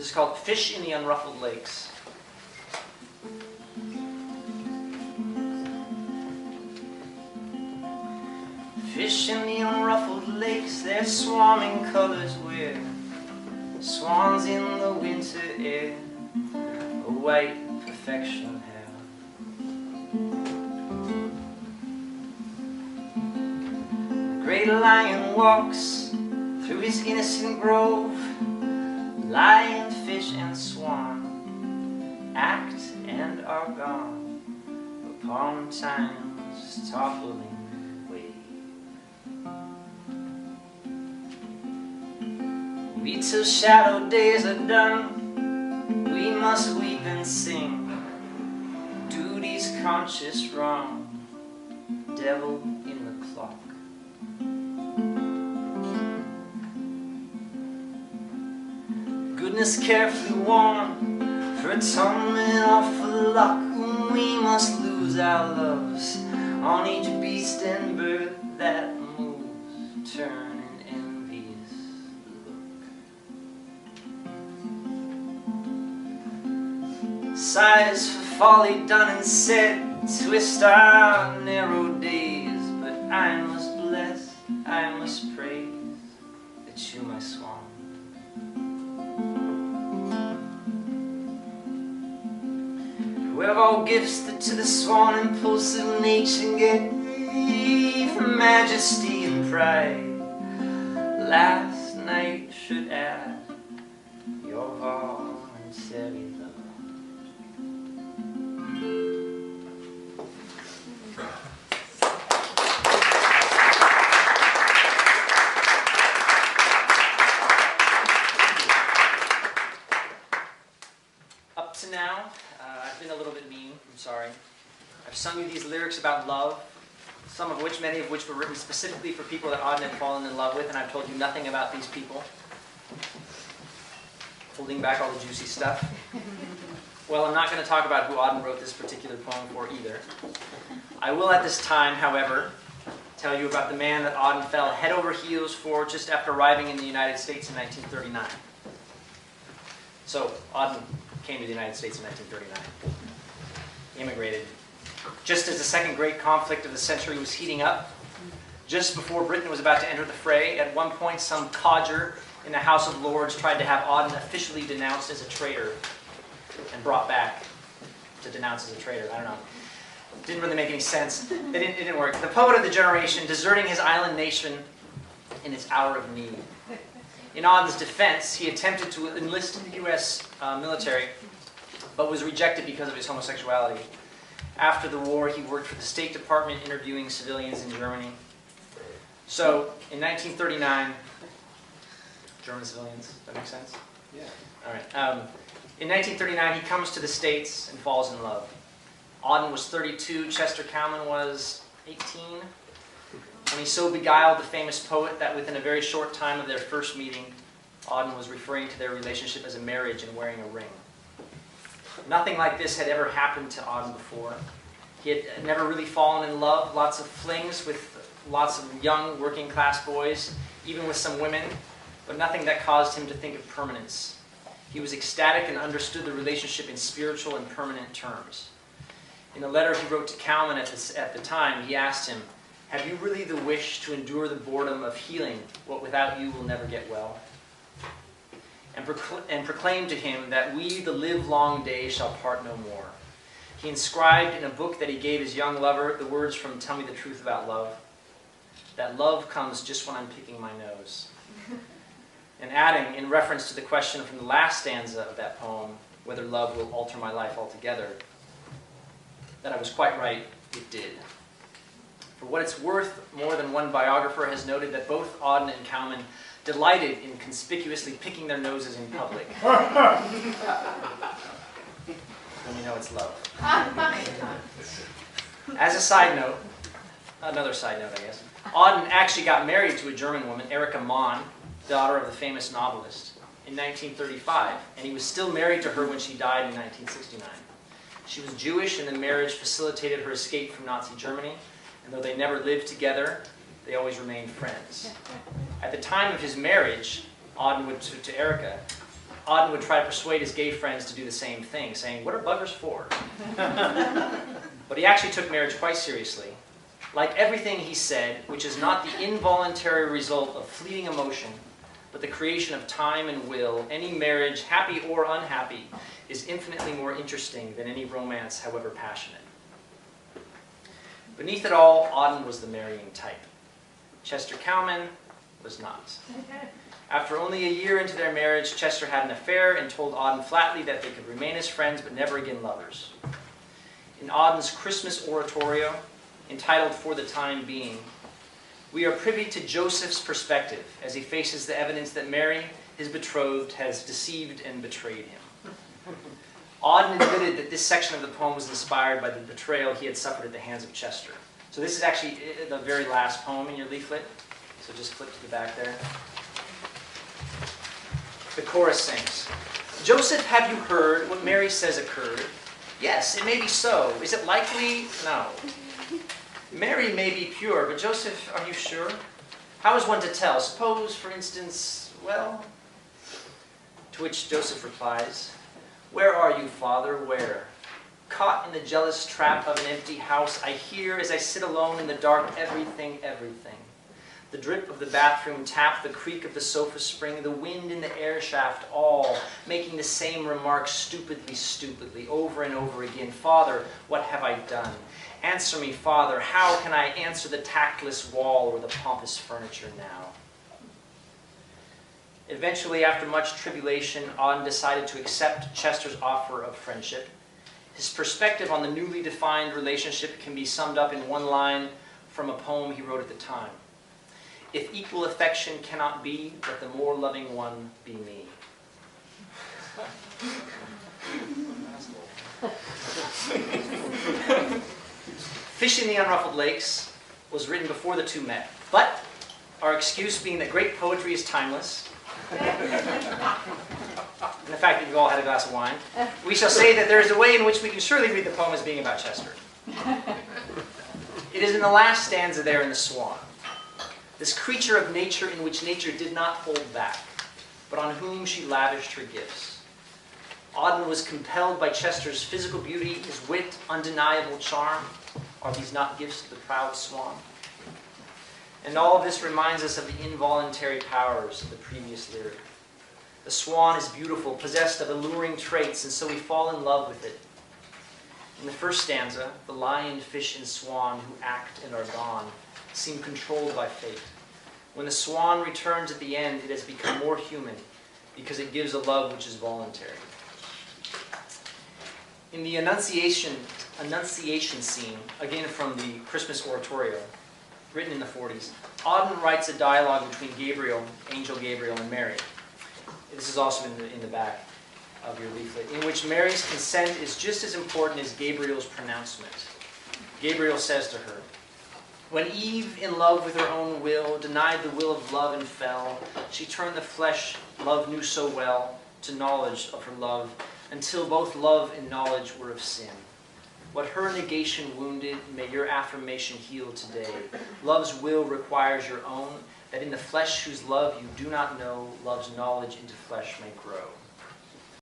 This is called Fish in the Unruffled Lakes. Fish in the unruffled lakes, their swarming colors wear swans in the winter air, a white perfection hair. The great lion walks through his innocent grove. Lion, fish, and swan act and are gone upon time's toppling wave. We till shadow days are done, we must weep and sing. Duty's conscious wrong, devil in the clock. Goodness carefully worn for atonement or for luck, when we must lose our loves on each beast and bird that moves, turn an envious look. Sighs for folly done and said twist our narrow days, but I must bless, I must praise that you, my swan. We have all gifts that to the swan impulsive nature gave majesty and pride. Last night should add your voluntary love. Up to now, I've been a little bit mean, I'm sorry. I've sung you these lyrics about love, many of which were written specifically for people that Auden had fallen in love with, and I've told you nothing about these people. Holding back all the juicy stuff. Well, I'm not going to talk about who Auden wrote this particular poem for either. I will at this time, however, tell you about the man that Auden fell head over heels for just after arriving in the United States in 1939. So, Auden came to the United States in 1939. He immigrated just as the second great conflict of the century was heating up. Just before Britain was about to enter the fray, at one point some codger in the House of Lords tried to have Auden officially denounced as a traitor and brought back to denounce as a traitor. I don't know. Didn't really make any sense. It didn't work. The poet of the generation, deserting his island nation in its hour of need. In Auden's defense, he attempted to enlist in the U.S. Military, but was rejected because of his homosexuality. After the war, he worked for the State Department interviewing civilians in Germany. So, in 1939, German civilians, does that make sense? Yeah. All right. In 1939, he comes to the States and falls in love. Auden was 32, Chester Cowman was 18. And he so beguiled the famous poet that within a very short time of their first meeting, Auden was referring to their relationship as a marriage and wearing a ring. Nothing like this had ever happened to Auden before. He had never really fallen in love, lots of flings with lots of young working class boys, even with some women, but nothing that caused him to think of permanence. He was ecstatic and understood the relationship in spiritual and permanent terms. In a letter he wrote to Cowman at the time, he asked him, "Have you really the wish to endure the boredom of healing what without you will never get well?" And proclaimed to him that we, the livelong day, shall part no more. He inscribed in a book that he gave his young lover the words from Tell Me the Truth About Love, that love comes just when I'm picking my nose. And adding, in reference to the question from the last stanza of that poem, whether love will alter my life altogether, that I was quite right, it did. For what it's worth, more than one biographer has noted that both Auden and Cowman delighted in conspicuously picking their noses in public. When you know it's love. As a side note, another side note I guess, Auden actually got married to a German woman, Erika Mann, daughter of the famous novelist, in 1935, and he was still married to her when she died in 1969. She was Jewish, and the marriage facilitated her escape from Nazi Germany, and though they never lived together, they always remained friends. At the time of his marriage, Auden to Erika, Auden would try to persuade his gay friends to do the same thing, saying, "What are buggers for?" But he actually took marriage quite seriously. Like everything he said, which is not the involuntary result of fleeting emotion, but the creation of time and will, any marriage, happy or unhappy, is infinitely more interesting than any romance, however passionate. Beneath it all, Auden was the marrying type. Chester Cowman was not. After only a year into their marriage, Chester had an affair and told Auden flatly that they could remain as friends but never again lovers. In Auden's Christmas oratorio, entitled For the Time Being, we are privy to Joseph's perspective as he faces the evidence that Mary, his betrothed, has deceived and betrayed him. Auden admitted that this section of the poem was inspired by the betrayal he had suffered at the hands of Chester. So this is actually the very last poem in your leaflet. So just flip to the back there. The chorus sings, "Joseph, have you heard what Mary says occurred? Yes, it may be so. Is it likely? No. Mary may be pure, but Joseph, are you sure? How is one to tell? Suppose, for instance, well..." To which Joseph replies, "Where are you, Father, where? Caught in the jealous trap of an empty house, I hear, as I sit alone in the dark, everything, everything. The drip of the bathroom tap, the creak of the sofa spring, the wind in the air shaft, all making the same remarks stupidly, stupidly, over and over again. Father, what have I done? Answer me, Father, how can I answer the tactless wall or the pompous furniture now?" Eventually, after much tribulation, Auden decided to accept Chester's offer of friendship. His perspective on the newly defined relationship can be summed up in one line from a poem he wrote at the time. "If equal affection cannot be, let the more loving one be me." Fish in the Unruffled Lakes was written before the two met, but our excuse being that great poetry is timeless, and the fact that you've all had a glass of wine, we shall say that there is a way in which we can surely read the poem as being about Chester. It is in the last stanza there in The Swan. This creature of nature in which nature did not hold back, but on whom she lavished her gifts. Auden was compelled by Chester's physical beauty, his wit, undeniable charm. Are these not gifts of the proud swan? And all of this reminds us of the involuntary powers of the previous lyric. The swan is beautiful, possessed of alluring traits, and so we fall in love with it. In the first stanza, the lion, fish, and swan who act and are gone seem controlled by fate. When the swan returns at the end, it has become more human because it gives a love which is voluntary. In the Annunciation scene, again from the Christmas oratorio, written in the 40s, Auden writes a dialogue between Gabriel, Angel Gabriel, and Mary. This is also in the back of your leaflet, in which Mary's consent is just as important as Gabriel's pronouncement. Gabriel says to her, "When Eve, in love with her own will, denied the will of love and fell, she turned the flesh love knew so well to knowledge of her love, until both love and knowledge were of sin. What her negation wounded, may your affirmation heal today. Love's will requires your own, that in the flesh whose love you do not know, love's knowledge into flesh may grow."